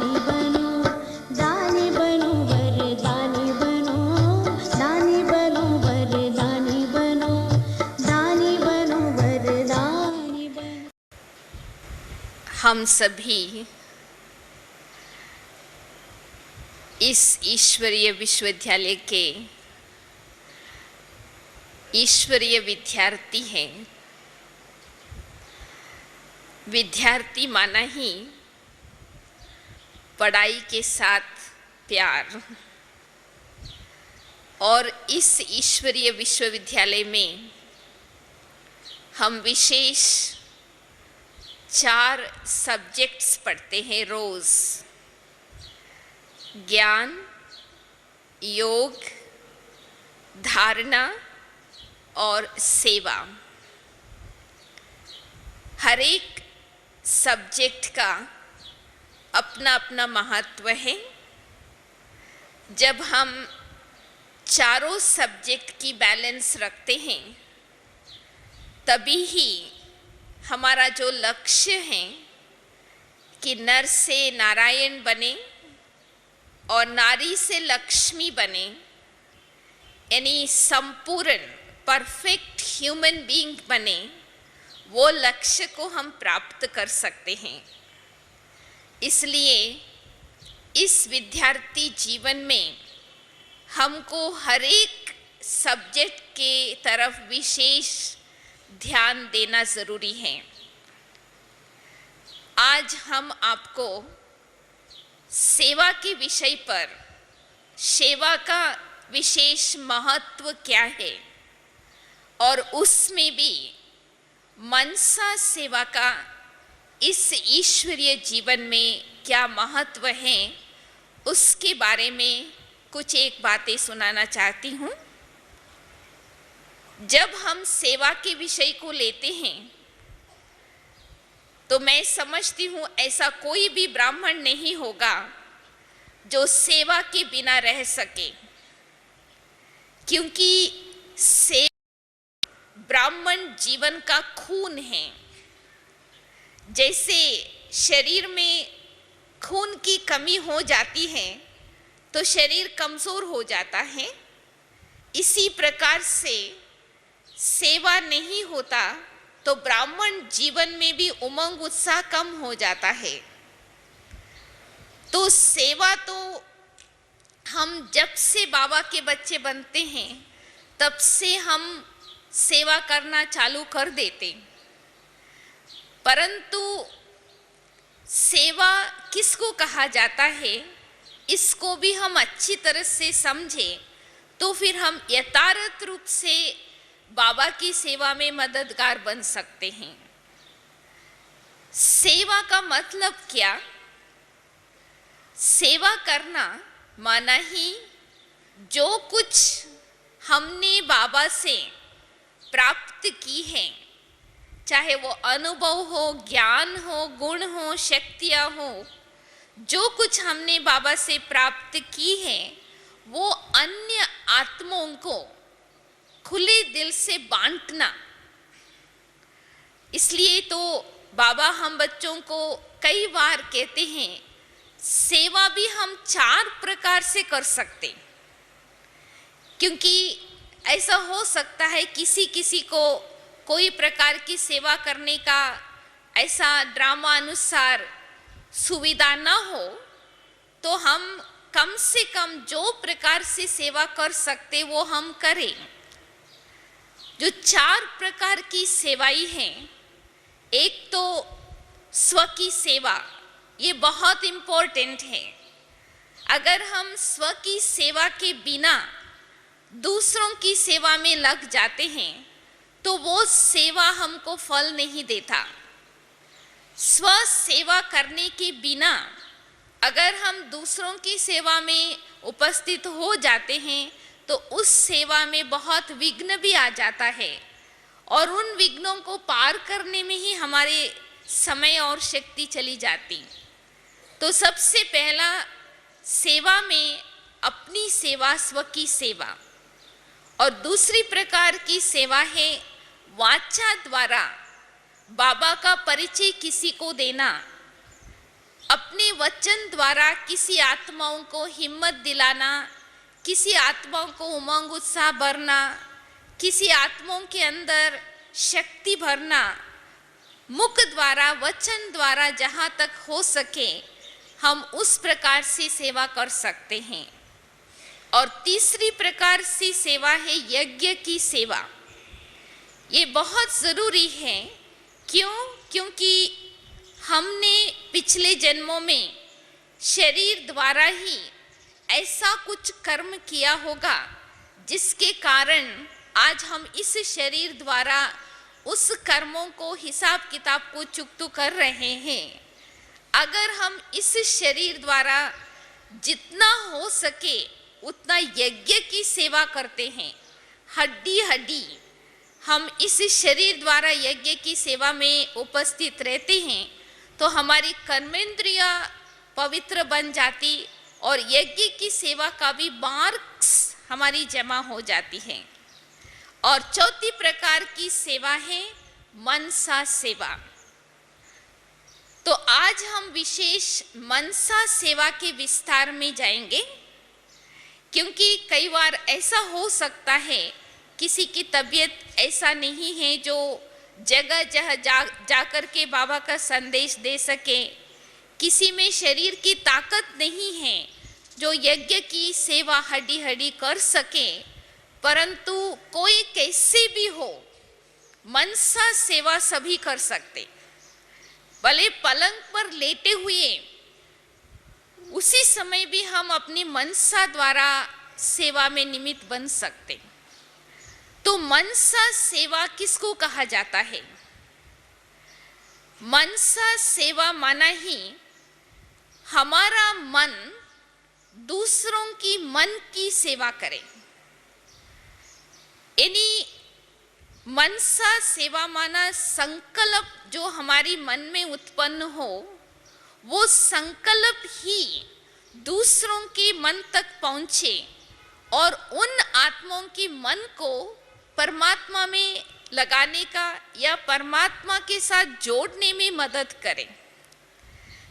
दानी बनो, दानी बनो, वरदानी बनो, दानी बनो, वरदानी बनो, दानी बनो, वरदानी बनो। हम सभी इस ईश्वरीय विश्वविद्यालय के ईश्वरीय विद्यार्थी हैं। विद्यार्थी माना ही पढ़ाई के साथ प्यार, और इस ईश्वरीय विश्वविद्यालय में हम विशेष 4 सब्जेक्ट्स पढ़ते हैं रोज: ज्ञान, योग, धारणा और सेवा। हर एक सब्जेक्ट का अपना अपना महत्व है। जब हम चारों सब्जेक्ट की बैलेंस रखते हैं तभी ही हमारा जो लक्ष्य है कि नर से नारायण बने और नारी से लक्ष्मी बने, यानी संपूर्ण परफेक्ट ह्यूमन बीइंग बने, वो लक्ष्य को हम प्राप्त कर सकते हैं। इसलिए इस विद्यार्थी जीवन में हमको हर एक सब्जेक्ट के तरफ विशेष ध्यान देना ज़रूरी है। आज हम आपको सेवा के विषय पर, सेवा का विशेष महत्व क्या है और उसमें भी मनसा सेवा का इस ईश्वरीय जीवन में क्या महत्व है, उसके बारे में कुछ एक बातें सुनाना चाहती हूँ। जब हम सेवा के विषय को लेते हैं तो मैं समझती हूँ ऐसा कोई भी ब्राह्मण नहीं होगा जो सेवा के बिना रह सके, क्योंकि सेवा ब्राह्मण जीवन का खून है। जैसे शरीर में खून की कमी हो जाती है तो शरीर कमज़ोर हो जाता है, इसी प्रकार से सेवा नहीं होता तो ब्राह्मण जीवन में भी उमंग उत्साह कम हो जाता है। तो सेवा तो हम जब से बाबा के बच्चे बनते हैं तब से हम सेवा करना चालू कर देते, परंतु सेवा किसको कहा जाता है इसको भी हम अच्छी तरह से समझें तो फिर हम यथार्थ रूप से बाबा की सेवा में मददगार बन सकते हैं। सेवा का मतलब क्या? सेवा करना माना ही जो कुछ हमने बाबा से प्राप्त की है, चाहे वो अनुभव हो, ज्ञान हो, गुण हो, शक्तियाँ हो, जो कुछ हमने बाबा से प्राप्त की है वो अन्य आत्माओं को खुले दिल से बांटना। इसलिए तो बाबा हम बच्चों को कई बार कहते हैं सेवा भी हम 4 प्रकार से कर सकते, क्योंकि ऐसा हो सकता है किसी किसी को कोई प्रकार की सेवा करने का ऐसा ड्रामा अनुसार सुविधा ना हो, तो हम कम से कम जो प्रकार से सेवा कर सकते वो हम करें। जो 4 प्रकार की सेवाएं हैं, एक तो स्व की सेवा, ये बहुत इम्पोर्टेंट है। अगर हम स्व की सेवा के बिना दूसरों की सेवा में लग जाते हैं तो वो सेवा हमको फल नहीं देता। स्व सेवा करने के बिना अगर हम दूसरों की सेवा में उपस्थित हो जाते हैं तो उस सेवा में बहुत विघ्न भी आ जाता है और उन विघ्नों को पार करने में ही हमारे समय और शक्ति चली जाती। तो सबसे पहला सेवा में अपनी सेवा, स्व की सेवा, और दूसरी प्रकार की सेवा है वाचा द्वारा बाबा का परिचय किसी को देना। अपने वचन द्वारा किसी आत्माओं को हिम्मत दिलाना, किसी आत्माओं को उमंग उत्साह भरना, किसी आत्माओं के अंदर शक्ति भरना, मुख द्वारा वचन द्वारा जहाँ तक हो सके हम उस प्रकार से सेवा कर सकते हैं। और तीसरी प्रकार से सेवा है यज्ञ की सेवा। ये बहुत ज़रूरी है। क्यों? क्योंकि हमने पिछले जन्मों में शरीर द्वारा ही ऐसा कुछ कर्म किया होगा जिसके कारण आज हम इस शरीर द्वारा उस कर्मों को हिसाब किताब को चुकतू कर रहे हैं। अगर हम इस शरीर द्वारा जितना हो सके उतना यज्ञ की सेवा करते हैं, हड्डी हड्डी हम इस शरीर द्वारा यज्ञ की सेवा में उपस्थित रहते हैं, तो हमारी कर्मेंद्रिया पवित्र बन जाती और यज्ञ की सेवा का भी मार्क्स हमारी जमा हो जाती है। और चौथी प्रकार की सेवा है मनसा सेवा। तो आज हम विशेष मनसा सेवा के विस्तार में जाएंगे, क्योंकि कई बार ऐसा हो सकता है किसी की तबीयत ऐसा नहीं है जो जगह जगह जाकर के बाबा का संदेश दे सके, किसी में शरीर की ताकत नहीं है जो यज्ञ की सेवा हड्डी हड्डी कर सके, परंतु कोई कैसे भी हो मनसा सेवा सभी कर सकते। भले पलंग पर लेटे हुए उसी समय भी हम अपनी मनसा द्वारा सेवा में निमित्त बन सकते। तो मनसा सेवा किसको कहा जाता है? मनसा सेवा माना ही हमारा मन दूसरों की मन की सेवा करे। यानी मनसा सेवा माना संकल्प जो हमारी मन में उत्पन्न हो, वो संकल्प ही दूसरों के मन तक पहुँचे और उन आत्माओं के मन को परमात्मा में लगाने का या परमात्मा के साथ जोड़ने में मदद करे।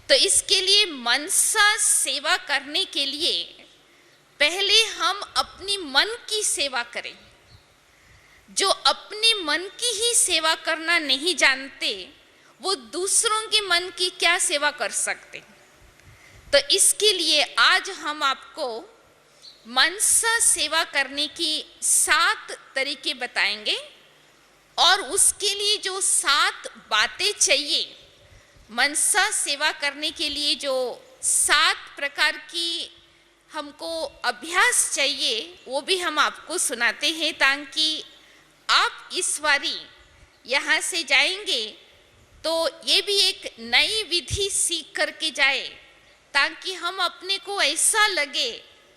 तो इसके लिए मनसा सेवा करने के लिए पहले हम अपनी मन की सेवा करें। जो अपने मन की ही सेवा करना नहीं जानते, वो दूसरों के मन की क्या सेवा कर सकते? तो इसके लिए आज हम आपको मनसा सेवा करने की 7 तरीके बताएंगे और उसके लिए जो 7 बातें चाहिए, मनसा सेवा करने के लिए जो 7 प्रकार की हमको अभ्यास चाहिए, वो भी हम आपको सुनाते हैं, ताकि आप इस बारी यहाँ से जाएंगे तो ये भी एक नई विधि सीख करके जाए, ताकि हम अपने को ऐसा लगे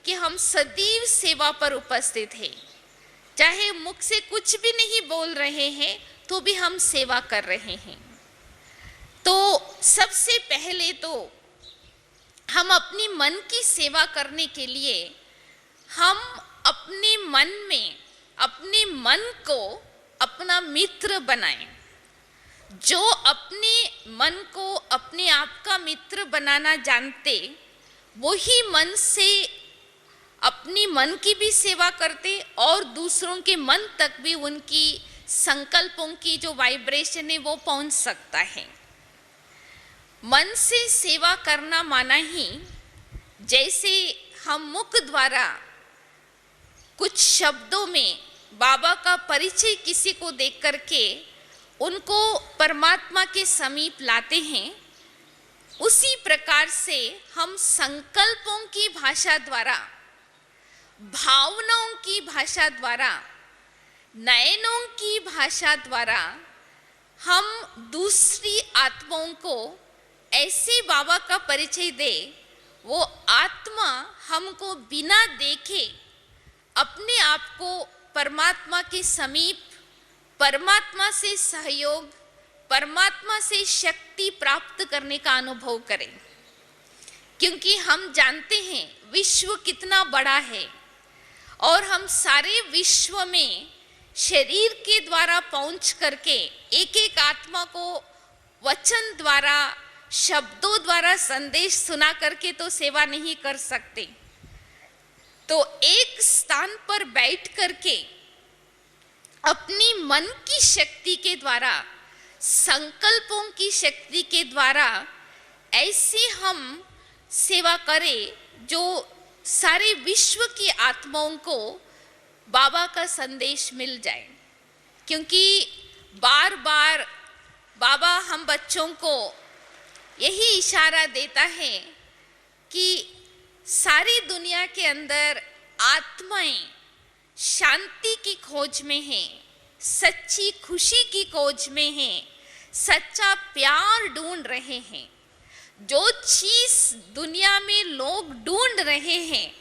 कि हम सदैव सेवा पर उपस्थित हैं। चाहे मुख से कुछ भी नहीं बोल रहे हैं तो भी हम सेवा कर रहे हैं। तो सबसे पहले तो हम अपनी मन की सेवा करने के लिए हम अपने मन में अपने मन को अपना मित्र बनाएं। जो अपने मन को अपने आप का मित्र बनाना जानते, वही मन से अपनी मन की भी सेवा करते और दूसरों के मन तक भी उनकी संकल्पों की जो वाइब्रेशन है वो पहुंच सकता है। मन से सेवा करना माना ही जैसे हम मुख द्वारा कुछ शब्दों में बाबा का परिचय किसी को देख करके उनको परमात्मा के समीप लाते हैं, उसी प्रकार से हम संकल्पों की भाषा द्वारा, भावनाओं की भाषा द्वारा, नयनों की भाषा द्वारा हम दूसरी आत्माओं को ऐसे बाबा का परिचय दे, वो आत्मा हमको बिना देखे अपने आप को परमात्मा के समीप, परमात्मा से सहयोग, परमात्मा से शक्ति प्राप्त करने का अनुभव करें। क्योंकि हम जानते हैं विश्व कितना बड़ा है और हम सारे विश्व में शरीर के द्वारा पहुंच करके एक एक आत्मा को वचन द्वारा, शब्दों द्वारा संदेश सुना करके तो सेवा नहीं कर सकते। तो एक स्थान पर बैठ करके अपनी मन की शक्ति के द्वारा, संकल्पों की शक्ति के द्वारा ऐसी हम सेवा करें जो सारे विश्व की आत्माओं को बाबा का संदेश मिल जाए। क्योंकि बार बार बाबा हम बच्चों को यही इशारा देता है कि सारी दुनिया के अंदर आत्माएं शांति की खोज में हैं, सच्ची खुशी की खोज में हैं, सच्चा प्यार ढूंढ रहे हैं। जो चीज दुनिया में लोग ढूंढ रहे हैं,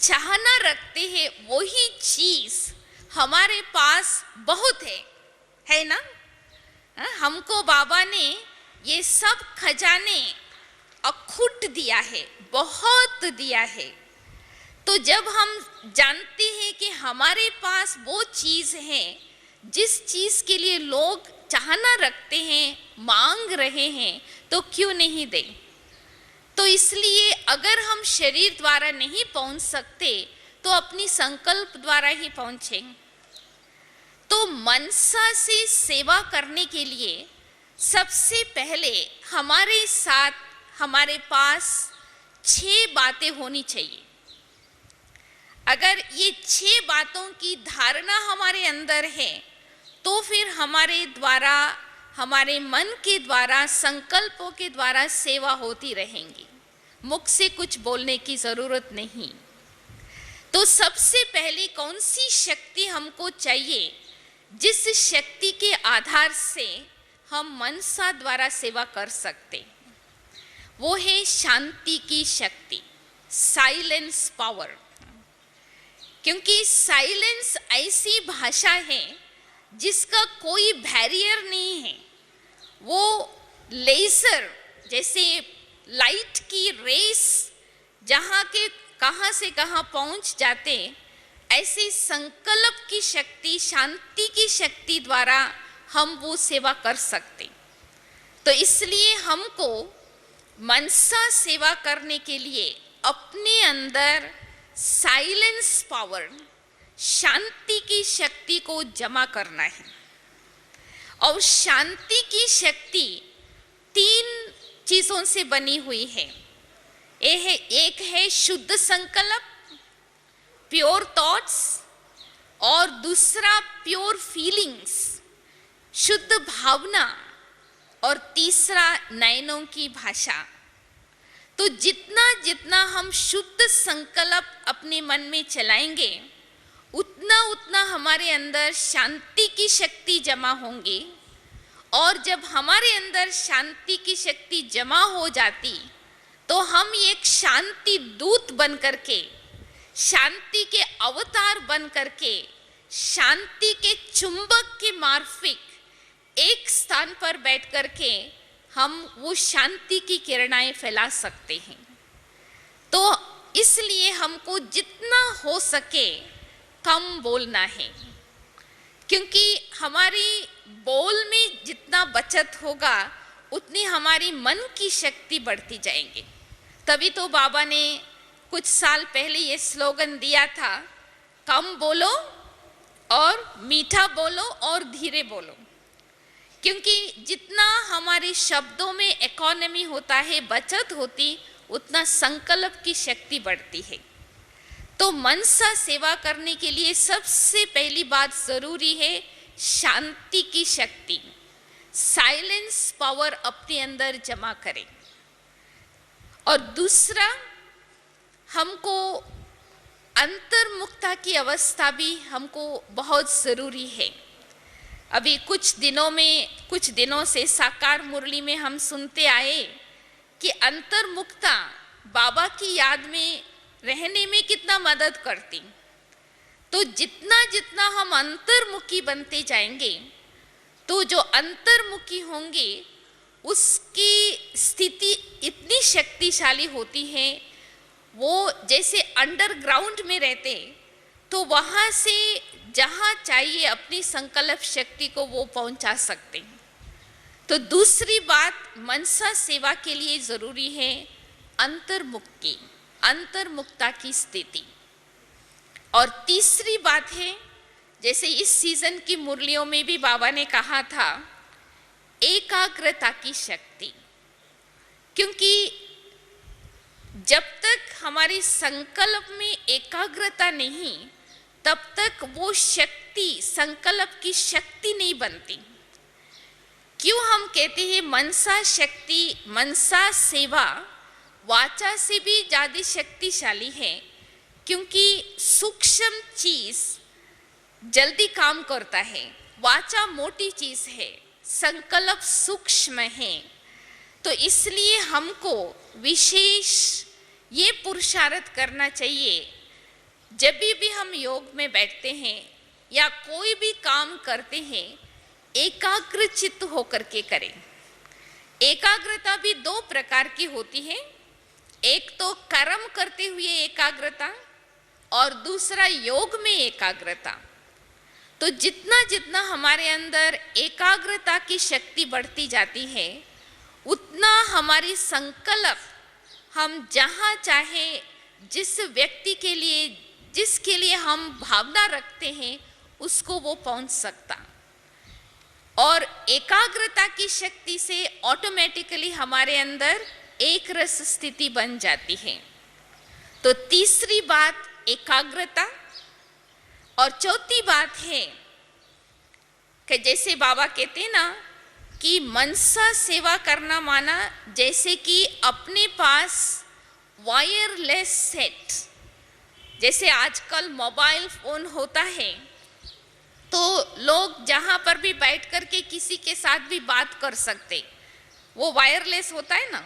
चाहना रखते हैं, वही चीज हमारे पास बहुत है ना। हमको बाबा ने ये सब खजाने अखुट दिया है, बहुत दिया है। तो जब हम जानते हैं कि हमारे पास वो चीज है जिस चीज के लिए लोग चाहना रखते हैं, मांग रहे हैं, तो क्यों नहीं दें। तो इसलिए अगर हम शरीर द्वारा नहीं पहुंच सकते तो अपनी संकल्प द्वारा ही पहुंचें। तो मनसा से सेवा करने के लिए सबसे पहले हमारे साथ, हमारे पास 6 बातें होनी चाहिए। अगर ये 6 बातों की धारणा हमारे अंदर है तो फिर हमारे द्वारा, हमारे मन के द्वारा, संकल्पों के द्वारा सेवा होती रहेंगी। मुख से कुछ बोलने की जरूरत नहीं। तो सबसे पहले कौन सी शक्ति हमको चाहिए जिस शक्ति के आधार से हम मनसा द्वारा सेवा कर सकते, वो है शांति की शक्ति, साइलेंस पावर। क्योंकि साइलेंस ऐसी भाषा है जिसका कोई बैरियर नहीं है। वो लेजर जैसे लाइट की रेस जहाँ के कहाँ से कहाँ पहुँच जाते, ऐसे संकल्प की शक्ति, शांति की शक्ति द्वारा हम वो सेवा कर सकते। तो इसलिए हमको मनसा सेवा करने के लिए अपने अंदर साइलेंस पावर, शांति की शक्ति को जमा करना है। और शांति की शक्ति 3 चीजों से बनी हुई है। एक है शुद्ध संकल्प, प्योर थॉट्स, और दूसरा प्योर फीलिंग्स, शुद्ध भावना, और तीसरा नयनों की भाषा। तो जितना जितना हम शुद्ध संकल्प अपने मन में चलाएंगे, उतना उतना हमारे अंदर शांति की शक्ति जमा होंगी। और जब हमारे अंदर शांति की शक्ति जमा हो जाती तो हम एक शांति दूत बन करके, शांति के अवतार बन करके, शांति के चुंबक के मार्फिक एक स्थान पर बैठ करके हम वो शांति की किरणाएं फैला सकते हैं। तो इसलिए हमको जितना हो सके कम बोलना है, क्योंकि हमारी बोल में जितना बचत होगा उतनी हमारी मन की शक्ति बढ़ती जाएंगी। तभी तो बाबा ने कुछ साल पहले ये स्लोगन दिया था, कम बोलो और मीठा बोलो और धीरे बोलो। क्योंकि जितना हमारे शब्दों में इकोनॉमी होता है, बचत होती, उतना संकल्प की शक्ति बढ़ती है। तो मनसा सेवा करने के लिए सबसे पहली बात जरूरी है शांति की शक्ति, साइलेंस पावर अपने अंदर जमा करें। और दूसरा, हमको अंतर्मुखता की अवस्था भी हमको बहुत ज़रूरी है। अभी कुछ दिनों से साकार मुरली में हम सुनते आए कि अंतर्मुखता बाबा की याद में रहने में कितना मदद करती। तो जितना जितना हम अंतर्मुखी बनते जाएंगे, तो जो अंतर्मुखी होंगे उसकी स्थिति इतनी शक्तिशाली होती है, वो जैसे अंडरग्राउंड में रहते, तो वहाँ से जहाँ चाहिए अपनी संकल्प शक्ति को वो पहुँचा सकते हैं। तो दूसरी बात मनसा सेवा के लिए जरूरी है अंतर्मुक्ति, अंतर्मुक्ता की स्थिति। और तीसरी बात है, जैसे इस सीजन की मुरलियों में भी बाबा ने कहा था, एकाग्रता की शक्ति। क्योंकि जब तक हमारी संकल्प में एकाग्रता नहीं, तब तक वो शक्ति, संकल्प की शक्ति नहीं बनती। क्यों हम कहते हैं मनसा शक्ति, मनसा सेवा वाचा से भी ज्यादा शक्तिशाली है? क्योंकि सूक्ष्म चीज जल्दी काम करता है, वाचा मोटी चीज है, संकल्प सूक्ष्म है। तो इसलिए हमको विशेष ये पुरुषार्थ करना चाहिए, जब भी हम योग में बैठते हैं या कोई भी काम करते हैं, एकाग्र चित्त होकर के करें। एकाग्रता भी दो प्रकार की होती है, एक तो कर्म करते हुए एकाग्रता और दूसरा योग में एकाग्रता। तो जितना जितना हमारे अंदर एकाग्रता की शक्ति बढ़ती जाती है, उतना हमारी संकल्प हम जहाँ चाहे, जिस व्यक्ति के लिए, जिसके लिए हम भावना रखते हैं, उसको वो पहुंच सकता। और एकाग्रता की शक्ति से ऑटोमेटिकली हमारे अंदर एक रस स्थिति बन जाती है। तो तीसरी बात एकाग्रता, और चौथी बात है कि जैसे बाबा कहते हैं ना कि मनसा सेवा करना माना जैसे कि अपने पास वायरलेस सेट, जैसे आजकल मोबाइल फोन होता है, तो लोग जहाँ पर भी बैठ कर के किसी के साथ भी बात कर सकते, वो वायरलेस होता है ना।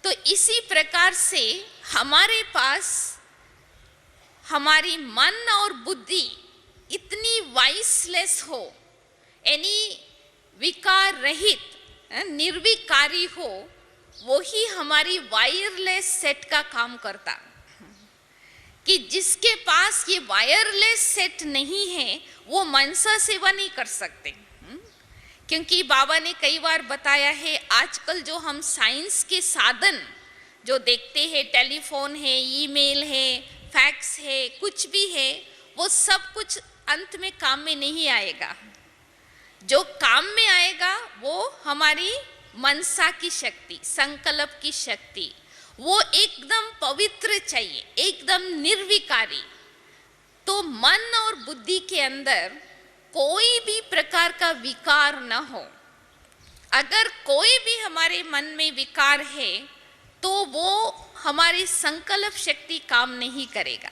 तो इसी प्रकार से हमारे पास हमारी मन और बुद्धि इतनी वाइसलेस हो, यानी विकार रहित, निर्विकारी हो, वो ही हमारी वायरलेस सेट का काम करता। कि जिसके पास ये वायरलेस सेट नहीं है, वो मनसा सेवा नहीं कर सकते। क्योंकि बाबा ने कई बार बताया है, आजकल जो हम साइंस के साधन जो देखते हैं, टेलीफोन है, ईमेल है, फैक्स है, कुछ भी है, वो सब कुछ अंत में काम में नहीं आएगा। जो काम में आएगा वो हमारी मनसा की शक्ति, संकल्प की शक्ति, वो एकदम पवित्र चाहिए, एकदम निर्विकारी। तो मन और बुद्धि के अंदर कोई भी प्रकार का विकार न हो। अगर कोई भी हमारे मन में विकार है, तो वो हमारी संकल्प शक्ति काम नहीं करेगा।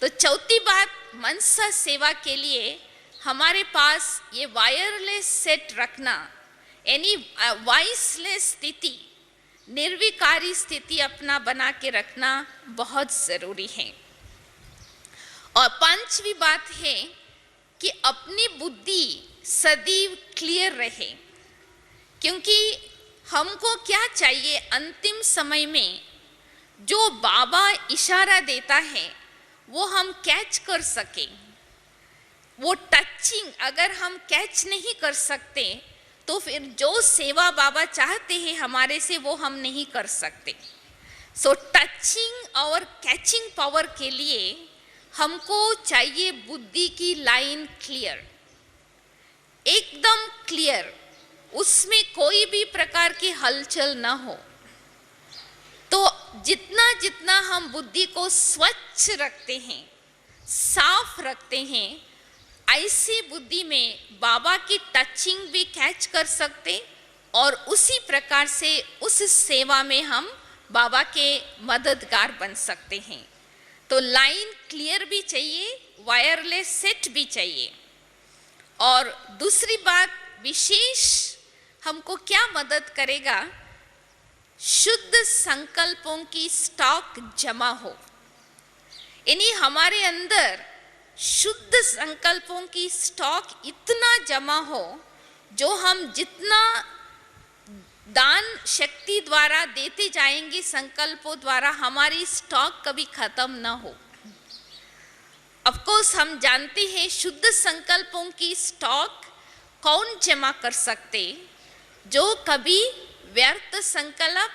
तो चौथी बात, मनसा सेवा के लिए हमारे पास ये वायरलेस सेट रखना, यानी वाइसलेस स्थिति, निर्विकारी स्थिति अपना बना के रखना बहुत जरूरी है। और पांचवी बात है कि अपनी बुद्धि सदैव क्लियर रहे। क्योंकि हमको क्या चाहिए, अंतिम समय में जो बाबा इशारा देता है वो हम कैच कर सके। वो टचिंग अगर हम कैच नहीं कर सकते, तो फिर जो सेवा बाबा चाहते हैं हमारे से, वो हम नहीं कर सकते। सो टचिंग और कैचिंग पावर के लिए हमको चाहिए बुद्धि की लाइन क्लियर, एकदम क्लियर, उसमें कोई भी प्रकार की हलचल ना हो। तो जितना जितना हम बुद्धि को स्वच्छ रखते हैं, साफ रखते हैं, ऐसी बुद्धि में बाबा की टचिंग भी कैच कर सकते, और उसी प्रकार से उस सेवा में हम बाबा के मददगार बन सकते हैं। तो लाइन क्लियर भी चाहिए, वायरलेस सेट भी चाहिए। और दूसरी बात, विशेष हमको क्या मदद करेगा, शुद्ध संकल्पों की स्टॉक जमा हो। यानी हमारे अंदर शुद्ध संकल्पों की स्टॉक इतना जमा हो, जो हम जितना दान शक्ति द्वारा देते जाएंगे, संकल्पों द्वारा, हमारी स्टॉक कभी खत्म ना हो। ऑफ कोर्स हम जानते हैं शुद्ध संकल्पों की स्टॉक कौन जमा कर सकते, जो कभी व्यर्थ संकल्प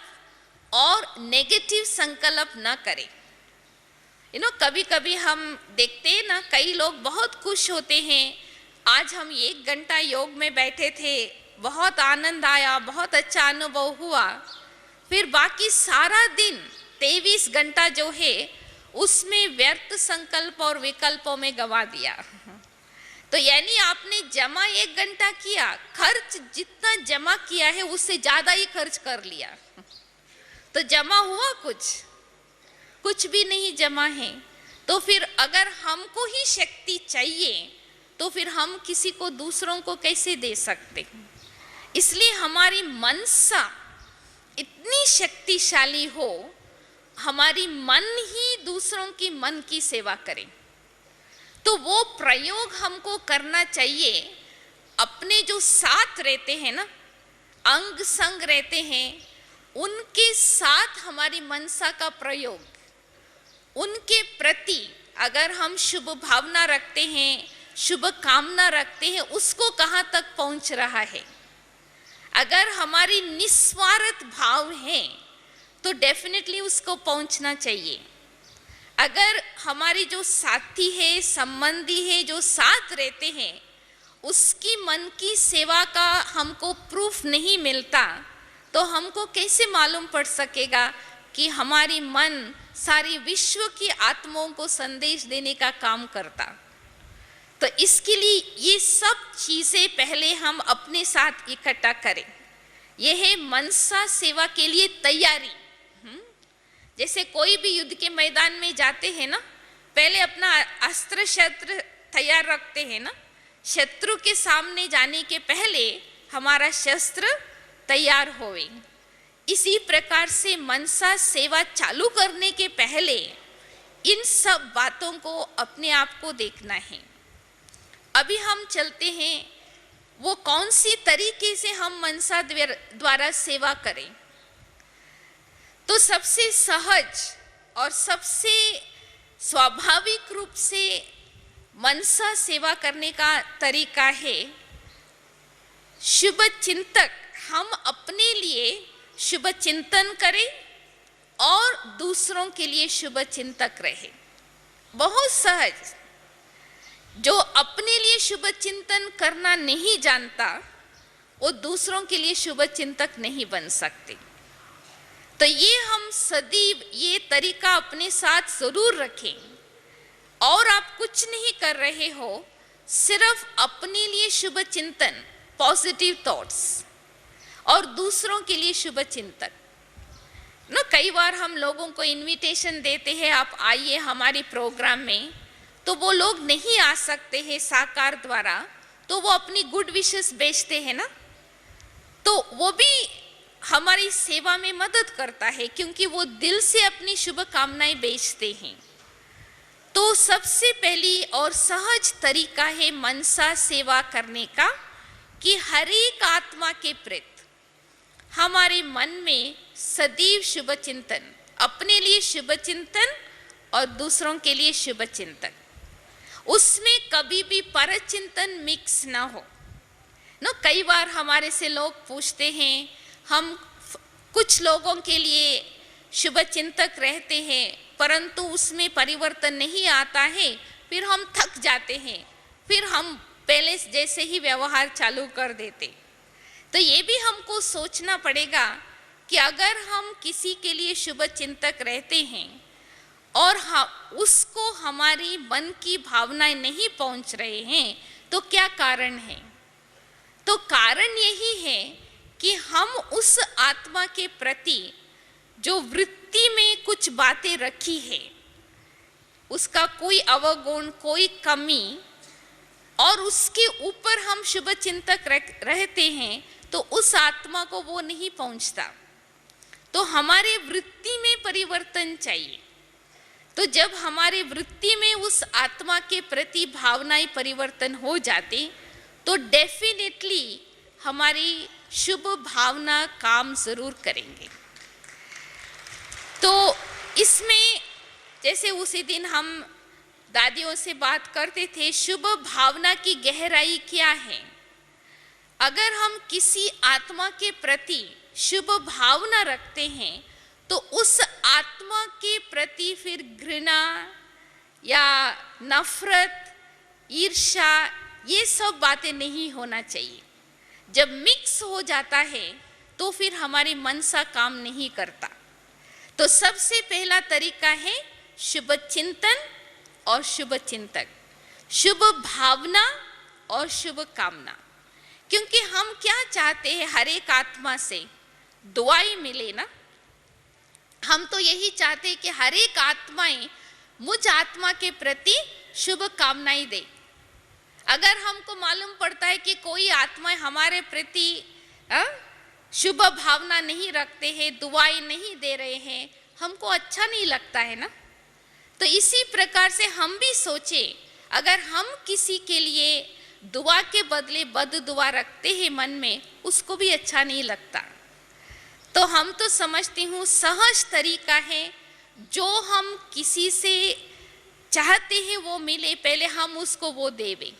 और नेगेटिव संकल्प ना करे। कभी कभी हम देखते हैं ना, कई लोग बहुत खुश होते हैं, आज हम 1 घंटा योग में बैठे थे, बहुत आनंद आया, बहुत अच्छा अनुभव हुआ, फिर बाकी सारा दिन 23 घंटा जो है उसमें व्यर्थ संकल्प और विकल्पों में गवा दिया। तो यानी आपने जमा 1 घंटा किया, खर्च जितना जमा किया है उससे ज्यादा ही खर्च कर लिया, तो जमा हुआ कुछ भी नहीं जमा है। तो फिर अगर हमको ही शक्ति चाहिए तो फिर हम किसी को, दूसरों को कैसे दे सकते? इसलिए हमारी मनसा इतनी शक्तिशाली हो, हमारी मन ही दूसरों की मन की सेवा करे। तो वो प्रयोग हमको करना चाहिए। अपने जो साथ रहते हैं ना, अंग संग रहते हैं, उनके साथ हमारी मनसा का प्रयोग, उनके प्रति अगर हम शुभ भावना रखते हैं, शुभ कामना रखते हैं, उसको कहाँ तक पहुंच रहा है। अगर हमारी निस्वार्थ भाव है तो डेफिनेटली उसको पहुंचना चाहिए। अगर हमारी जो साथी है, संबंधी है, जो साथ रहते हैं, उसकी मन की सेवा का हमको प्रूफ नहीं मिलता, तो हमको कैसे मालूम पड़ सकेगा कि हमारी मन सारी विश्व की आत्माओं को संदेश देने का काम करता। तो इसके लिए ये सब चीजें पहले हम अपने साथ इकट्ठा करें। यह है मनसा सेवा के लिए तैयारी। जैसे कोई भी युद्ध के मैदान में जाते हैं ना, पहले अपना अस्त्र शस्त्र तैयार रखते हैं ना, शत्रु के सामने जाने के पहले हमारा शस्त्र तैयार होवे। इसी प्रकार से मनसा सेवा चालू करने के पहले इन सब बातों को अपने आप को देखना है। अभी हम चलते हैं, वो कौन सी तरीके से हम मनसा द्वारा सेवा करें। तो सबसे सहज और सबसे स्वाभाविक रूप से मनसा सेवा करने का तरीका है शुभ चिंतक। हम अपने लिए शुभ चिंतन करें और दूसरों के लिए शुभ चिंतक रहे। बहुत सहज। जो अपने लिए शुभ चिंतन करना नहीं जानता, वो दूसरों के लिए शुभ चिंतक नहीं बन सकते। तो ये हम सदैव ये तरीका अपने साथ जरूर रखें। और आप कुछ नहीं कर रहे हो, सिर्फ अपने लिए शुभ चिंतन, पॉजिटिव थॉट्स, और दूसरों के लिए शुभ चिंतन। ना कई बार हम लोगों को इनविटेशन देते हैं, आप आइए हमारे प्रोग्राम में, तो वो लोग नहीं आ सकते हैं साकार द्वारा, तो वो अपनी गुड विशेस बेचते हैं ना, तो वो भी हमारी सेवा में मदद करता है, क्योंकि वो दिल से अपनी शुभ कामनाएं बेचते हैं। तो सबसे पहली और सहज तरीका है मनसा सेवा करने का कि हर एक आत्मा के प्रति हमारे मन में सदैव शुभ चिंतन, अपने लिए शुभ चिंतन और दूसरों के लिए शुभ चिंतन, उसमें कभी भी पर चिंतन मिक्स ना हो। नो कई बार हमारे से लोग पूछते हैं, हम कुछ लोगों के लिए शुभ चिंतक रहते हैं परंतु उसमें परिवर्तन नहीं आता है, फिर हम थक जाते हैं, फिर हम पहले जैसे ही व्यवहार चालू कर देते। तो ये भी हमको सोचना पड़ेगा कि अगर हम किसी के लिए शुभ चिंतक रहते हैं और उसको हमारी मन की भावनाएं नहीं पहुंच रहे हैं, तो क्या कारण है? तो कारण यही है कि हम उस आत्मा के प्रति जो वृत्ति में कुछ बातें रखी है, उसका कोई अवगुण, कोई कमी, और उसके ऊपर हम शुभ चिंतक रहते हैं, तो उस आत्मा को वो नहीं पहुंचता। तो हमारे वृत्ति में परिवर्तन चाहिए। तो जब हमारे वृत्ति में उस आत्मा के प्रति भावनाएं परिवर्तन हो जाती, तो डेफिनेटली हमारी शुभ भावना काम जरूर करेंगे। तो इसमें जैसे उसी दिन हम दादियों से बात करते थे, शुभ भावना की गहराई क्या है? अगर हम किसी आत्मा के प्रति शुभ भावना रखते हैं तो उस आत्मा के प्रति फिर घृणा या नफरत, ईर्ष्या, ये सब बातें नहीं होना चाहिए। जब मिक्स हो जाता है तो फिर हमारी मनसा काम नहीं करता। तो सबसे पहला तरीका है शुभ चिंतन और शुभ चिंतक, शुभ भावना और शुभ कामना। क्योंकि हम क्या चाहते हैं, हर एक आत्मा से दुआएं मिले ना। हम तो यही चाहते हैं कि हर एक आत्माएं मुझ आत्मा के प्रति शुभ कामनाएं दे। अगर हमको मालूम पड़ता है कि कोई आत्मा हमारे प्रति शुभ भावना नहीं रखते हैं, दुआएं नहीं दे रहे हैं, हमको अच्छा नहीं लगता है ना। तो इसी प्रकार से हम भी सोचें, अगर हम किसी के लिए दुआ के बदले बद दुआ रखते हैं मन में, उसको भी अच्छा नहीं लगता। तो हम तो समझती हूँ सहज तरीका है, जो हम किसी से चाहते हैं वो मिले, पहले हम उसको वो देवे।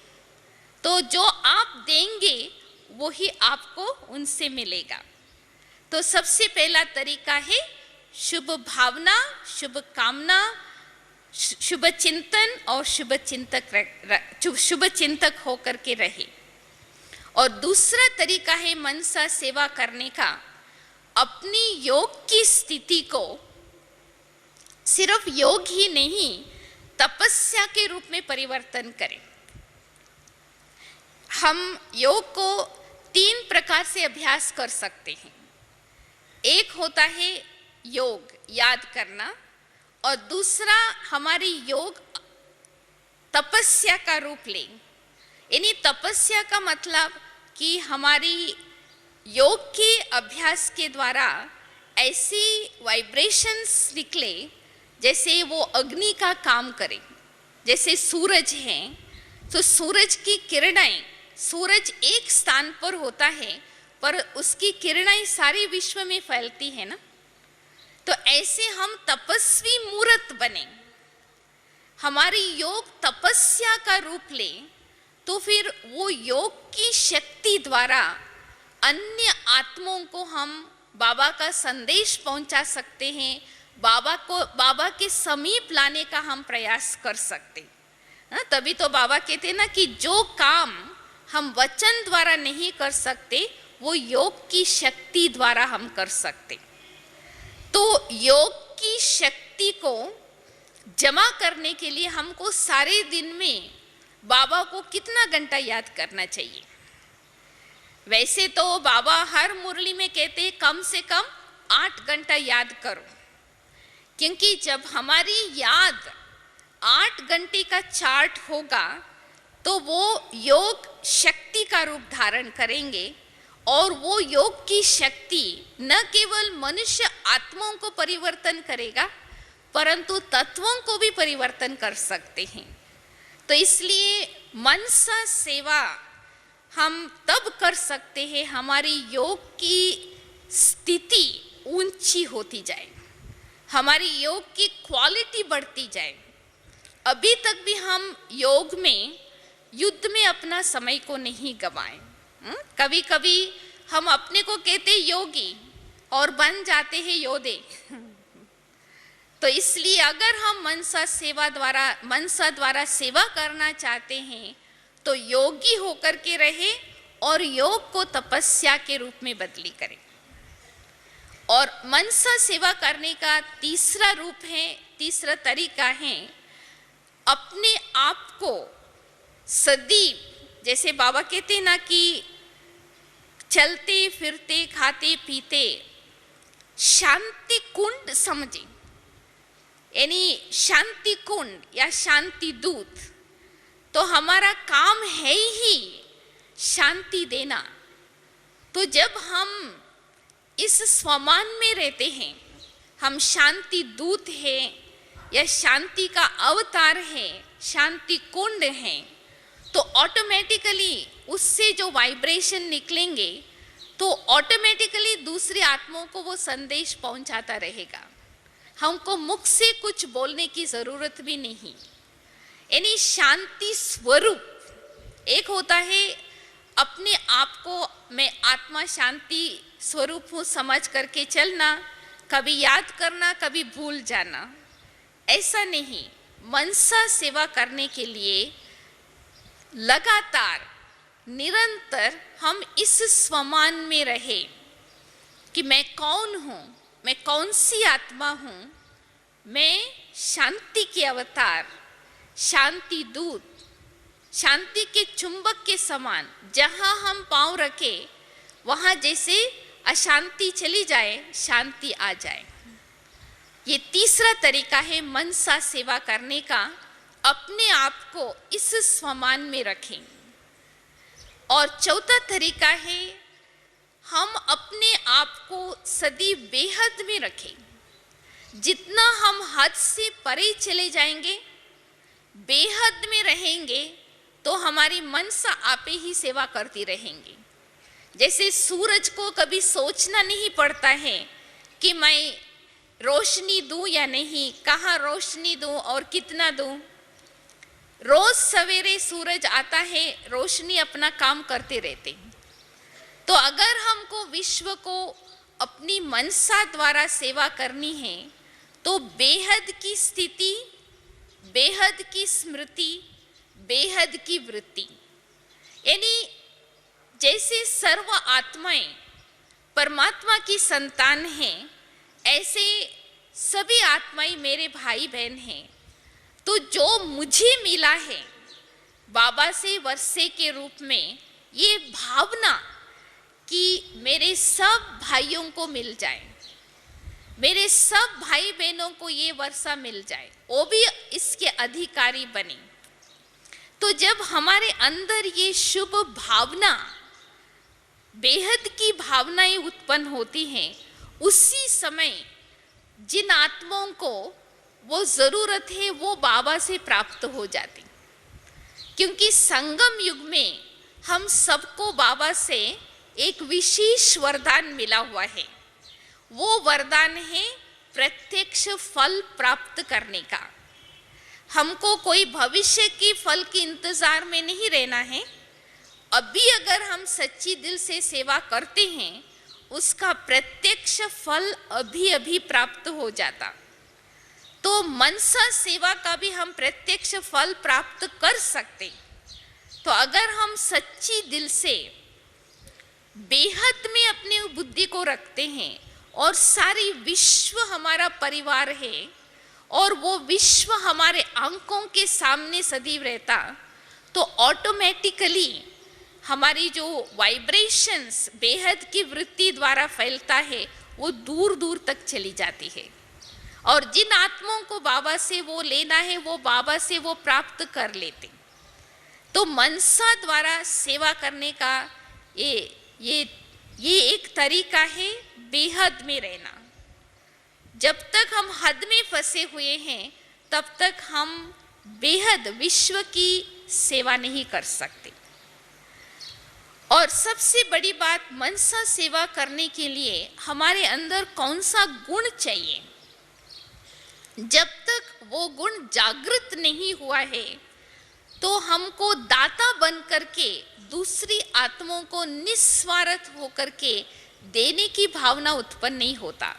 तो जो आप देंगे वो ही आपको उनसे मिलेगा। तो सबसे पहला तरीका है शुभ भावना, शुभ कामना, शुभ चिंतन और शुभ चिंतक होकर के रहे। और दूसरा तरीका है मनसा सेवा करने का, अपनी योग की स्थिति को सिर्फ योग ही नहीं तपस्या के रूप में परिवर्तन करें। हम योग को 3 प्रकार से अभ्यास कर सकते हैं। एक होता है योग याद करना, और दूसरा हमारी योग तपस्या का रूप ले। यानी तपस्या का मतलब कि हमारी योग के अभ्यास के द्वारा ऐसी वाइब्रेशंस निकले जैसे वो अग्नि का काम करे। जैसे सूरज है तो सूरज की किरणें, सूरज एक स्थान पर होता है पर उसकी किरणें सारे विश्व में फैलती है ना। तो ऐसे हम तपस्वी मूर्त बने, हमारी योग तपस्या का रूप ले, तो फिर वो योग की शक्ति द्वारा अन्य आत्माओं को हम बाबा का संदेश पहुंचा सकते हैं, बाबा के समीप लाने का हम प्रयास कर सकते। तभी तो बाबा कहते हैं ना कि जो काम हम वचन द्वारा नहीं कर सकते वो योग की शक्ति द्वारा हम कर सकते। तो योग की शक्ति को जमा करने के लिए हमको सारे दिन में बाबा को कितना घंटा याद करना चाहिए? वैसे तो बाबा हर मुरली में कहते हैं कम से कम 8 घंटा याद करो, क्योंकि जब हमारी याद 8 घंटे का चार्ट होगा तो वो योग शक्ति का रूप धारण करेंगे। और वो योग की शक्ति न केवल मनुष्य आत्माओं को परिवर्तन करेगा परंतु तत्वों को भी परिवर्तन कर सकते हैं। तो इसलिए मनसा सेवा हम तब कर सकते हैं हमारी योग की स्थिति ऊंची होती जाए, हमारी योग की क्वालिटी बढ़ती जाए। अभी तक भी हम योग में युद्ध में अपना समय को नहीं गवाएं। कभी कभी हम अपने को कहते योगी और बन जाते हैं योद्धे। तो इसलिए अगर हम मनसा द्वारा सेवा करना चाहते हैं तो योगी होकर के रहे और योग को तपस्या के रूप में बदली करें। और मनसा सेवा करने का तीसरा रूप है, तीसरा तरीका है अपने आप को सदैव, जैसे बाबा कहते हैं ना कि चलते फिरते खाते पीते शांति कुंड समझे, यानी शांति कुंड या शांति दूत। तो हमारा काम है ही शांति देना। तो जब हम इस स्वमान में रहते हैं, हम शांति दूत हैं या शांति का अवतार है, शांति कुंड है, तो ऑटोमेटिकली उससे जो वाइब्रेशन निकलेंगे तो ऑटोमेटिकली दूसरी आत्माओं को वो संदेश पहुंचाता रहेगा। हमको मुख से कुछ बोलने की जरूरत भी नहीं। यानी शांति स्वरूप एक होता है अपने आप को मैं आत्मा शांति स्वरूप हूँ समझ करके चलना, कभी याद करना, कभी भूल जाना, ऐसा नहीं। मनसा सेवा करने के लिए लगातार निरंतर हम इस स्वमान में रहे कि मैं कौन हूँ, मैं कौन सी आत्मा हूँ, मैं शांति के अवतार, शांति दूत, शांति के चुंबक के समान। जहाँ हम पांव रखे वहाँ जैसे अशांति चली जाए, शांति आ जाए। ये तीसरा तरीका है मनसा सेवा करने का, अपने आप को इस स्वमान में रखें। और चौथा तरीका है हम अपने आप को सदी बेहद में रखें। जितना हम हद से परे चले जाएंगे, बेहद में रहेंगे, तो हमारी मनसा आपे ही सेवा करती रहेंगी। जैसे सूरज को कभी सोचना नहीं पड़ता है कि मैं रोशनी दूं या नहीं, कहाँ रोशनी दूं और कितना दूं। रोज सवेरे सूरज आता है, रोशनी अपना काम करते रहते। तो अगर हमको विश्व को अपनी मनसा द्वारा सेवा करनी है, तो बेहद की स्थिति, बेहद की स्मृति, बेहद की वृत्ति, यानी जैसे सर्व आत्माएं परमात्मा की संतान हैं, ऐसे सभी आत्माएं मेरे भाई बहन हैं। तो जो मुझे मिला है बाबा से वर्षे के रूप में, ये भावना कि मेरे सब भाइयों को मिल जाए, मेरे सब भाई बहनों को ये वर्षा मिल जाए, वो भी इसके अधिकारी बने। तो जब हमारे अंदर ये शुभ भावना, बेहद की भावनाएं उत्पन्न होती हैं, उसी समय जिन आत्माओं को वो जरूरत है वो बाबा से प्राप्त हो जाती। क्योंकि संगम युग में हम सबको बाबा से एक विशेष वरदान मिला हुआ है। वो वरदान है प्रत्यक्ष फल प्राप्त करने का। हमको कोई भविष्य की फल के इंतजार में नहीं रहना है। अभी अगर हम सच्ची दिल से सेवा करते हैं, उसका प्रत्यक्ष फल अभी अभी प्राप्त हो जाता। तो मनसा सेवा का भी हम प्रत्यक्ष फल प्राप्त कर सकते। तो अगर हम सच्ची दिल से बेहद में अपने बुद्धि को रखते हैं और सारी विश्व हमारा परिवार है और वो विश्व हमारे आंखों के सामने सदैव रहता, तो ऑटोमेटिकली हमारी जो वाइब्रेशंस बेहद की वृत्ति द्वारा फैलता है, वो दूर दूर तक चली जाती है। और जिन आत्माओं को बाबा से वो लेना है, वो बाबा से वो प्राप्त कर लेते। तो मनसा द्वारा सेवा करने का ये एक तरीका है बेहद में रहना। जब तक हम हद में फंसे हुए हैं, तब तक हम बेहद विश्व की सेवा नहीं कर सकते। और सबसे बड़ी बात, मनसा सेवा करने के लिए हमारे अंदर कौन सा गुण चाहिए? जब तक वो गुण जागृत नहीं हुआ है, तो हमको दाता बन करके दूसरी आत्माओं को निस्वार्थ होकर के देने की भावना उत्पन्न नहीं होता।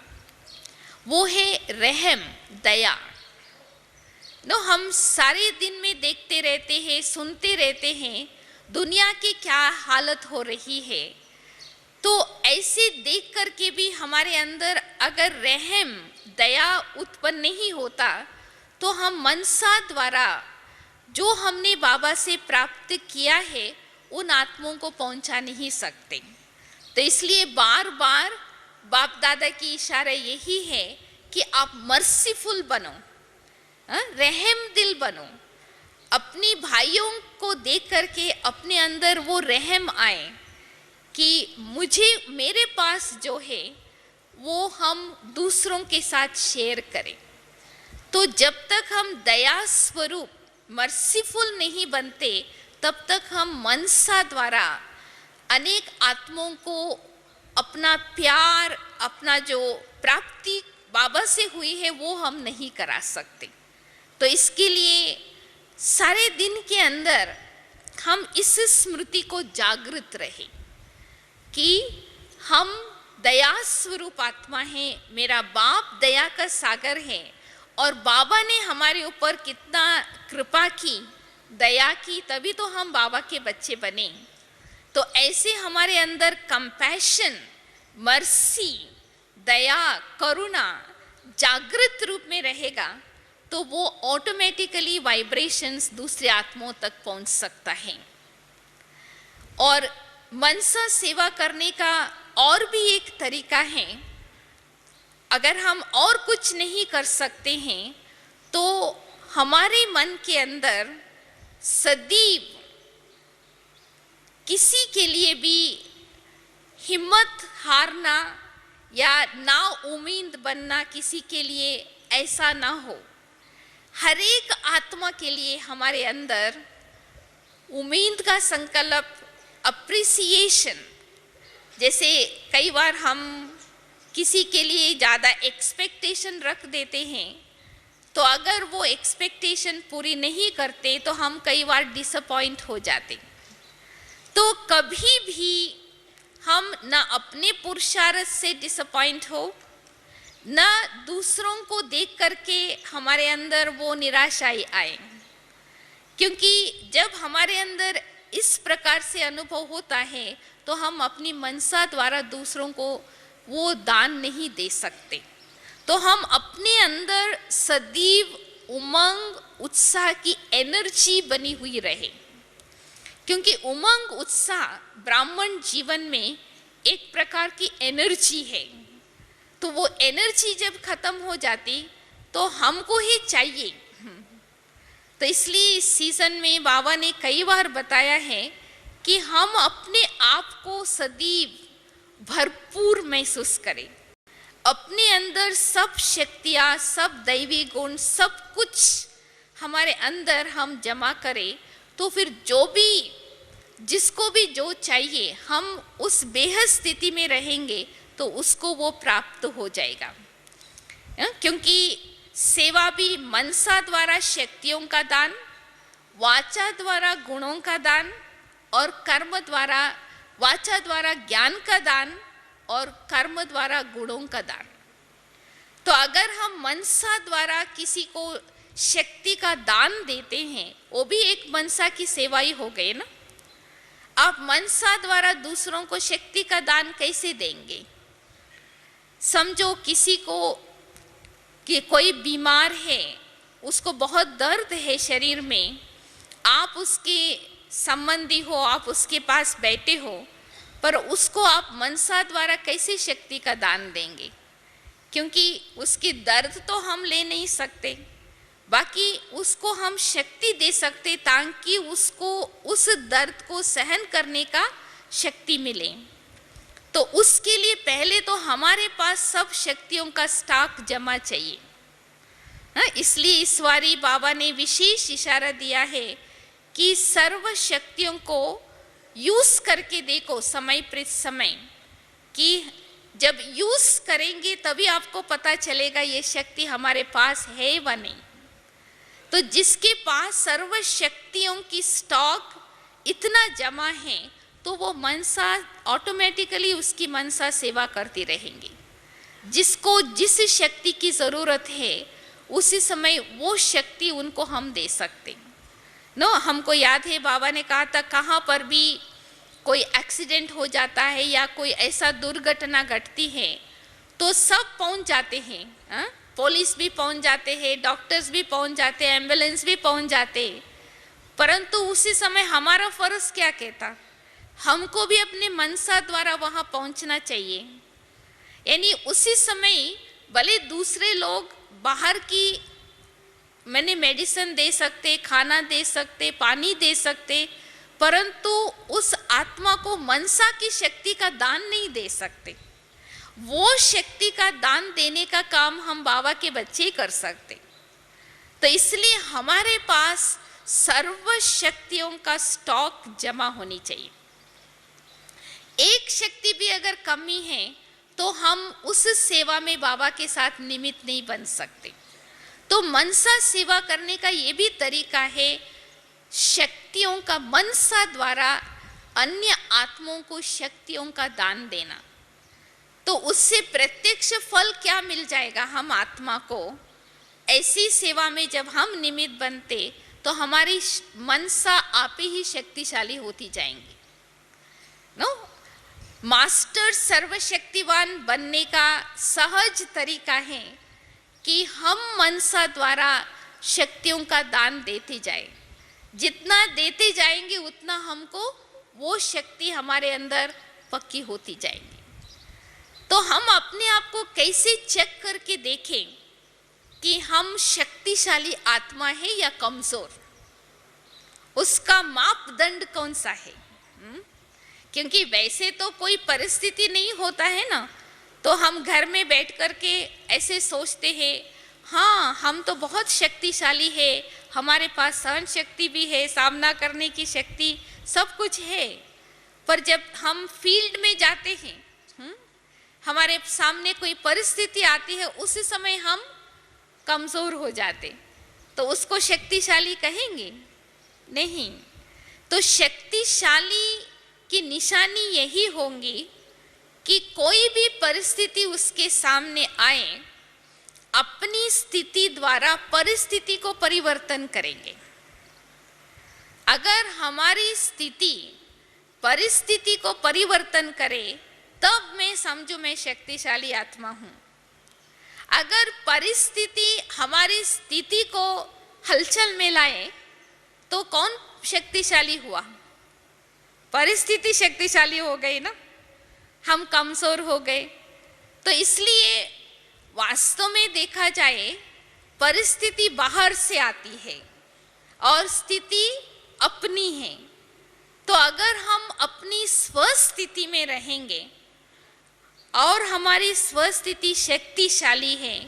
वो है रहम, दया। हम सारे दिन में देखते रहते हैं, सुनते रहते हैं दुनिया की क्या हालत हो रही है। तो ऐसे देख करके भी हमारे अंदर अगर रहम, दया उत्पन्न नहीं होता, तो हम मनसा द्वारा जो हमने बाबा से प्राप्त किया है, उन आत्माओं को पहुंचा नहीं सकते। तो इसलिए बार बार बाप दादा की इशारा यही है कि आप मर्सीफुल बनो, रहम दिल बनो। अपने भाइयों को देख करके अपने अंदर वो रहम आए कि मेरे पास जो है वो हम दूसरों के साथ शेयर करें। तो जब तक हम दया स्वरूप मर्सीफुल नहीं बनते, तब तक हम मनसा द्वारा अनेक आत्माओं को अपना प्यार, अपना जो प्राप्ति बाबा से हुई है, वो हम नहीं करा सकते। तो इसके लिए सारे दिन के अंदर हम इस स्मृति को जागृत रहे कि हम दया स्वरूप आत्मा है, मेरा बाप दया का सागर है और बाबा ने हमारे ऊपर कितना कृपा की, दया की, तभी तो हम बाबा के बच्चे बने। तो ऐसे हमारे अंदर कंपैशन, मर्सी, दया, करुणा जागृत रूप में रहेगा तो वो ऑटोमेटिकली वाइब्रेशंस दूसरे आत्माओं तक पहुंच सकता है। और मनसा सेवा करने का और भी एक तरीका है, अगर हम और कुछ नहीं कर सकते हैं तो हमारे मन के अंदर सदैव किसी के लिए भी हिम्मत हारना या ना उम्मीद बनना किसी के लिए ऐसा ना हो। हर एक आत्मा के लिए हमारे अंदर उम्मीद का संकल्प, अप्रिसिएशन, जैसे कई बार हम किसी के लिए ज़्यादा एक्सपेक्टेशन रख देते हैं तो अगर वो एक्सपेक्टेशन पूरी नहीं करते तो हम कई बार डिसअपॉइंट हो जाते। तो कभी भी हम ना अपने पुरुषार्थ से डिसअपॉइंट हो, ना दूसरों को देख करके हमारे अंदर वो निराशा आए, क्योंकि जब हमारे अंदर इस प्रकार से अनुभव होता है तो हम अपनी मनसा द्वारा दूसरों को वो दान नहीं दे सकते। तो हम अपने अंदर सदैव उमंग, उत्साह की एनर्जी बनी हुई रहे, क्योंकि उमंग, उत्साह ब्राह्मण जीवन में एक प्रकार की एनर्जी है। तो वो एनर्जी जब खत्म हो जाती तो हमको ही चाहिए। तो इसलिए इस सीजन में बाबा ने कई बार बताया है कि हम अपने आप को सदैव भरपूर महसूस करें, अपने अंदर सब शक्तियाँ, सब दैवी गुण, सब कुछ हमारे अंदर हम जमा करें तो फिर जो भी, जिसको भी जो चाहिए हम उस बेहद स्थिति में रहेंगे तो उसको वो प्राप्त हो जाएगा। क्योंकि सेवा भी मनसा द्वारा शक्तियों का दान, वाचा द्वारा गुणों का दान और कर्म द्वारा, वाचा द्वारा ज्ञान का दान और कर्म द्वारा गुणों का दान। तो अगर हम मनसा द्वारा किसी को शक्ति का दान देते हैं वो भी एक मनसा की सेवा ही हो गई ना। आप मनसा द्वारा दूसरों को शक्ति का दान कैसे देंगे? समझो किसी को कि कोई बीमार है, उसको बहुत दर्द है शरीर में, आप उसके संबंधी हो, आप उसके पास बैठे हो, पर उसको आप मनसा द्वारा कैसे शक्ति का दान देंगे? क्योंकि उसकी दर्द तो हम ले नहीं सकते, बाकी उसको हम शक्ति दे सकते ताकि उसको उस दर्द को सहन करने का शक्ति मिले। तो उसके लिए पहले तो हमारे पास सब शक्तियों का स्टॉक जमा चाहिए। इसलिए इस बारी बाबा ने विशेष इशारा दिया है कि सर्व शक्तियों को यूज करके देखो समय प्रति समय, कि जब यूज करेंगे तभी आपको पता चलेगा ये शक्ति हमारे पास है व नहीं। तो जिसके पास सर्व शक्तियों की स्टॉक इतना जमा है तो वो मनसा ऑटोमेटिकली उसकी मनसा सेवा करती रहेंगी। जिसको जिस शक्ति की ज़रूरत है उसी समय वो शक्ति उनको हम दे सकते नो। हमको याद है बाबा ने कहा था कहाँ पर भी कोई एक्सीडेंट हो जाता है या कोई ऐसा दुर्घटना घटती है तो सब पहुंच जाते हैं, पुलिस भी पहुंच जाते हैं, डॉक्टर्स भी पहुंच जाते हैं, एम्बुलेंस भी पहुंच जाते हैं, परंतु उसी समय हमारा फर्ज क्या कहता? हमको भी अपने मनसा द्वारा वहां पहुंचना चाहिए। यानी उसी समय भले दूसरे लोग बाहर की मैंने मेडिसिन दे सकते, खाना दे सकते, पानी दे सकते, परंतु उस आत्मा को मनसा की शक्ति का दान नहीं दे सकते। वो शक्ति का दान देने का काम हम बाबा के बच्चे ही कर सकते। तो इसलिए हमारे पास सर्व शक्तियों का स्टॉक जमा होनी चाहिए। एक शक्ति भी अगर कमी है तो हम उस सेवा में बाबा के साथ निमित्त नहीं बन सकते। तो मनसा सेवा करने का ये भी तरीका है, शक्ति शक्तियों का मनसा द्वारा अन्य आत्माओं को शक्तियों का दान देना, तो उससे प्रत्यक्ष फल क्या मिल जाएगा हम आत्मा को? ऐसी सेवा में जब हम निमित्त बनते तो हमारी मनसा आप ही शक्तिशाली होती जाएंगी। नो, मास्टर सर्वशक्तिवान बनने का सहज तरीका है कि हम मनसा द्वारा शक्तियों का दान देते जाए। जितना देते जाएंगे उतना हमको वो शक्ति हमारे अंदर पक्की होती जाएगी। तो हम अपने आप को कैसे चेक करके देखें कि हम शक्तिशाली आत्मा है या कमजोर? उसका मापदंड कौन सा है? क्योंकि वैसे तो कोई परिस्थिति नहीं होता है ना, तो हम घर में बैठ कर के ऐसे सोचते हैं, हाँ हम तो बहुत शक्तिशाली है, हमारे पास सहन शक्ति भी है, सामना करने की शक्ति सब कुछ है। पर जब हम फील्ड में जाते हैं, हमारे सामने कोई परिस्थिति आती है, उस समय हम कमजोर हो जाते, तो उसको शक्तिशाली कहेंगे? नहीं। तो शक्तिशाली की निशानी यही होंगी कि कोई भी परिस्थिति उसके सामने आए, अपनी स्थिति द्वारा परिस्थिति को परिवर्तन करेंगे। अगर हमारी स्थिति परिस्थिति को परिवर्तन करे तब मैं समझू मैं शक्तिशाली आत्मा हूं। अगर परिस्थिति हमारी स्थिति को हलचल में लाए तो कौन शक्तिशाली हुआ? परिस्थिति शक्तिशाली हो गई ना, हम कमजोर हो गए। तो इसलिए वास्तव में देखा जाए परिस्थिति बाहर से आती है और स्थिति अपनी है। तो अगर हम अपनी स्वस्थिति में रहेंगे और हमारी स्वस्थिति शक्तिशाली है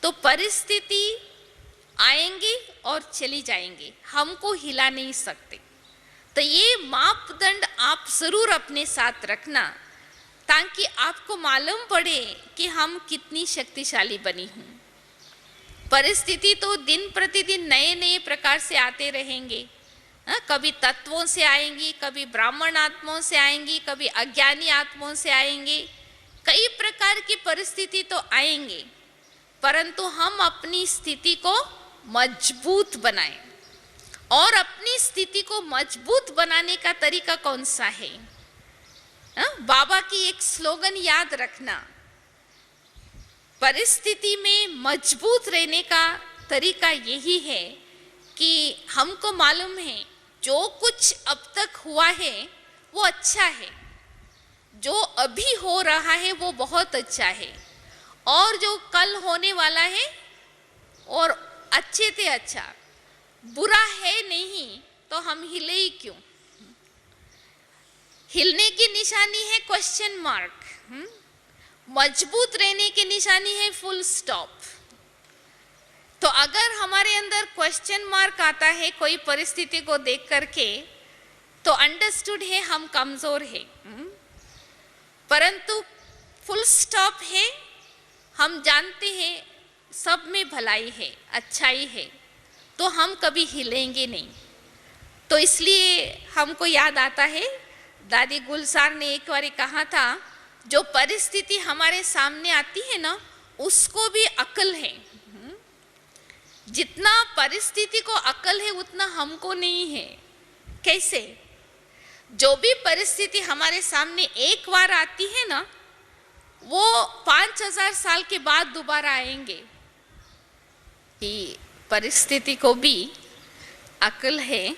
तो परिस्थिति आएंगी और चली जाएंगी, हमको हिला नहीं सकते। तो ये मापदंड आप जरूर अपने साथ रखना ताकि आपको मालूम पड़े कि हम कितनी शक्तिशाली बनी हूँ। परिस्थिति तो दिन प्रतिदिन नए नए प्रकार से आते रहेंगे। कभी तत्वों से आएंगी, कभी ब्राह्मण आत्माओं से आएंगी, कभी अज्ञानी आत्माओं से आएंगी। कई प्रकार की परिस्थिति तो आएंगे, परंतु हम अपनी स्थिति को मजबूत बनाएं। और अपनी स्थिति को मजबूत बनाने का तरीका कौन सा है? बाबा की एक स्लोगन याद रखना, परिस्थिति में मजबूत रहने का तरीका यही है कि हमको मालूम है जो कुछ अब तक हुआ है वो अच्छा है, जो अभी हो रहा है वो बहुत अच्छा है, और जो कल होने वाला है और अच्छे से अच्छा, बुरा है नहीं तो हम हिले ही क्यों? हिलने की निशानी है क्वेश्चन मार्क, मजबूत रहने की निशानी है फुल स्टॉप। तो अगर हमारे अंदर क्वेश्चन मार्क आता है कोई परिस्थिति को देख करके, तो अंडरस्टूड है हम कमजोर है। परंतु फुल स्टॉप है, हम जानते हैं सब में भलाई है, अच्छाई है, तो हम कभी हिलेंगे नहीं। तो इसलिए हमको याद आता है दादी गुलजार ने एक बार कहा था, जो परिस्थिति हमारे सामने आती है ना उसको भी अकल है। जितना परिस्थिति को अकल है उतना हमको नहीं है। कैसे? जो भी परिस्थिति हमारे सामने एक बार आती है ना, वो 5000 साल के बाद दोबारा आएंगे। कि परिस्थिति को भी अकल है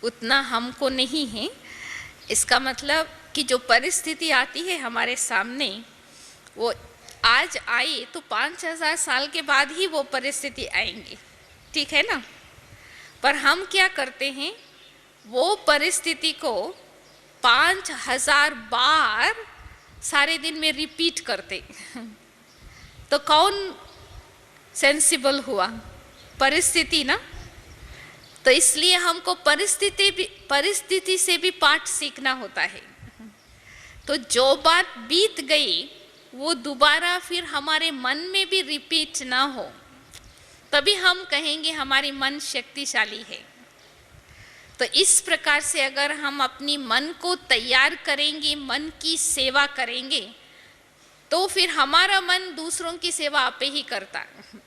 उतना हमको नहीं है। इसका मतलब कि जो परिस्थिति आती है हमारे सामने, वो आज आई तो 5000 साल के बाद ही वो परिस्थिति आएंगी, ठीक है ना? पर हम क्या करते हैं, वो परिस्थिति को 5000 बार सारे दिन में रिपीट करते। तो कौन सेंसिबल हुआ? परिस्थिति ना। तो इसलिए हमको परिस्थिति से भी पाठ सीखना होता है। तो जो बात बीत गई वो दोबारा फिर हमारे मन में भी रिपीट ना हो, तभी हम कहेंगे हमारी मन शक्तिशाली है। तो तो इस प्रकार से अगर हम अपनी मन को तैयार करेंगे, मन की सेवा करेंगे, तो फिर हमारा मन दूसरों की सेवा आपे ही करता है।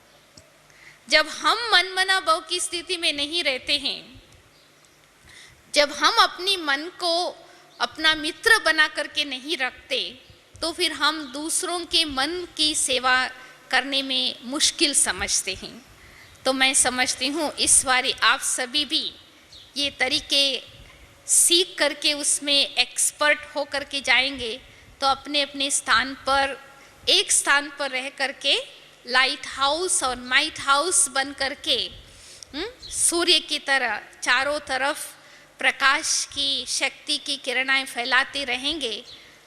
जब हम मनमना भाव की स्थिति में नहीं रहते हैं, जब हम अपनी मन को अपना मित्र बना करके नहीं रखते, तो फिर हम दूसरों के मन की सेवा करने में मुश्किल समझते हैं। तो मैं समझती हूँ इस बार आप सभी भी ये तरीके सीख करके उसमें एक्सपर्ट हो करके जाएंगे, तो अपने अपने स्थान पर, एक स्थान पर रह करके लाइट हाउस और माइट हाउस बन करके सूर्य की तरह चारों तरफ प्रकाश की शक्ति की किरणें फैलाते रहेंगे,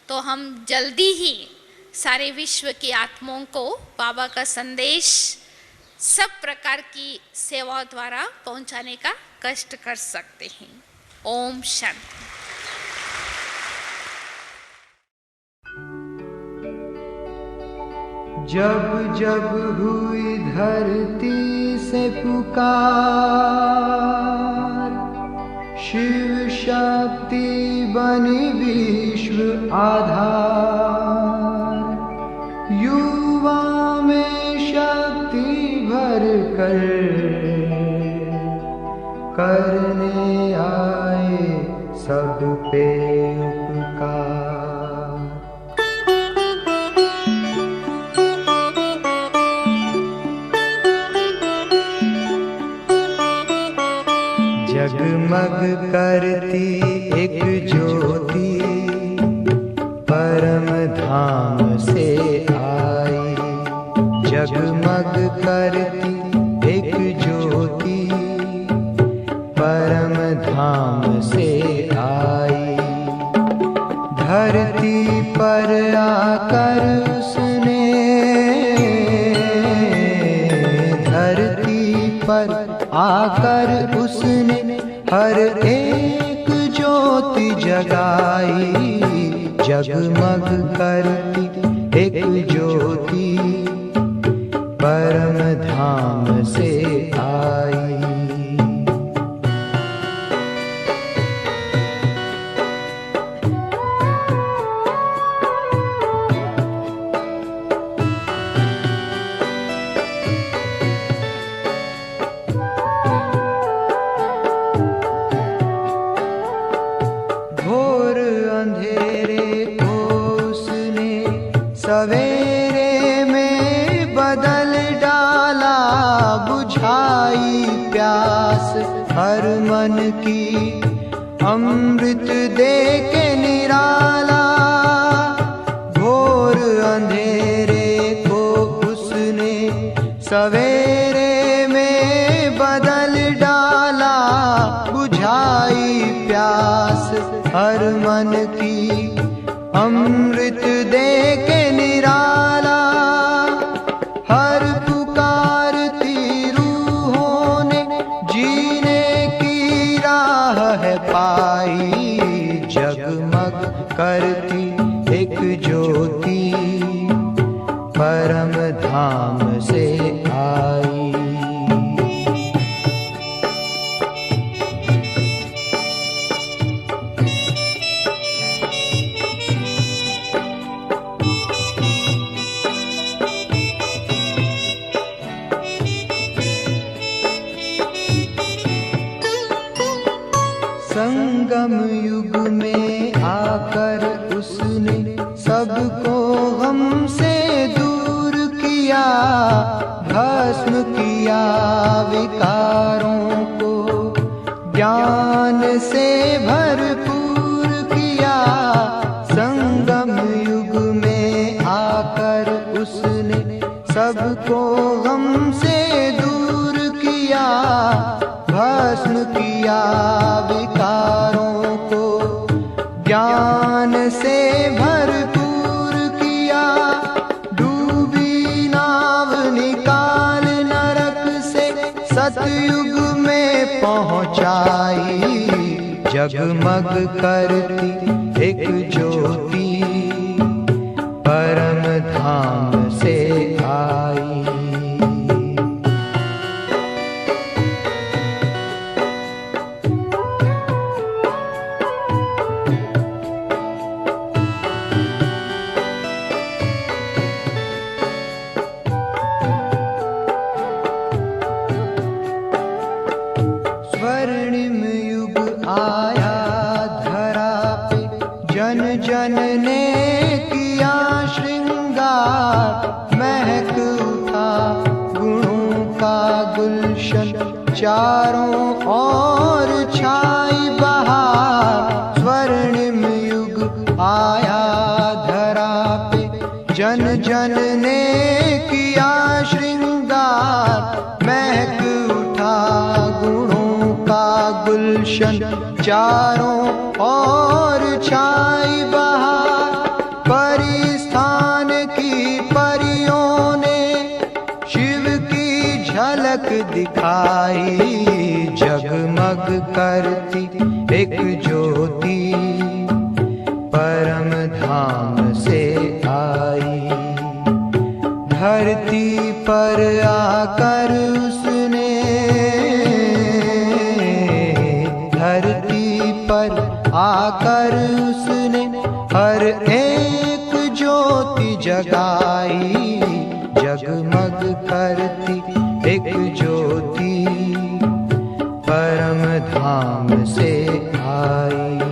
तो हम जल्दी ही सारे विश्व की आत्माओं को बाबा का संदेश सब प्रकार की सेवाओं द्वारा पहुंचाने का कष्ट कर सकते हैं। ओम शांति। जब जब हुई धरती से पुकार, शिव शक्ति बनी विश्व आधार, युवा में शक्ति भर कर करने आए सब पे उपकार। जगमग करती एक ज्योति परम धाम से आई, जगमग करती एक ज्योति परम धाम से आई। धरती पर आकर उसने, धरती पर आकर उसने हर एक ज्योति जगाई, जगमग करती एक ज्योति परम धाम से आई। सवेरे में बदल डाला, बुझाई प्यास हर मन की, अमृत दे के निराला। घोर अंधेरे को उसने सवेरे में बदल डाला, बुझाई प्यास हर मन की, अमृत दे के निराला। हर पुकारती रूहों ने जीने की राह है पाई, जगमग करती एक ज्योति परम धाम से आई। संगम युग में आकर उसने सबको गम से दूर किया, भस्म किया विकारों को, ज्ञान से भरपूर किया। संगम युग में आकर उसने सबको गम से दूर किया, भस्म किया विकारों को, ज्ञान से भरपूर किया। डूबी नाव निकाल नरक से सतयुग में पहुंचाई, जगमग करती एक ज्योति परम धाम से आई। जन ने किया श्रृंगार, महक उठा गुणों का गुलशन, चारों ओर छाई बहार। स्वर्णिम युग आया धरा पे, जन जन ने किया श्रृंगार, महक उठा गुणों का गुलशन, चारों ओर छाई बहार। परिस्थान की परियों ने शिव की झलक दिखाई, जगमग करती एक ज्योति परम धाम से आई। धरती पर आकर उसने, धरती पर आकर उसने हर एक ज्योति जगाई, जगमग करती एक ज्योति परम धाम से आई।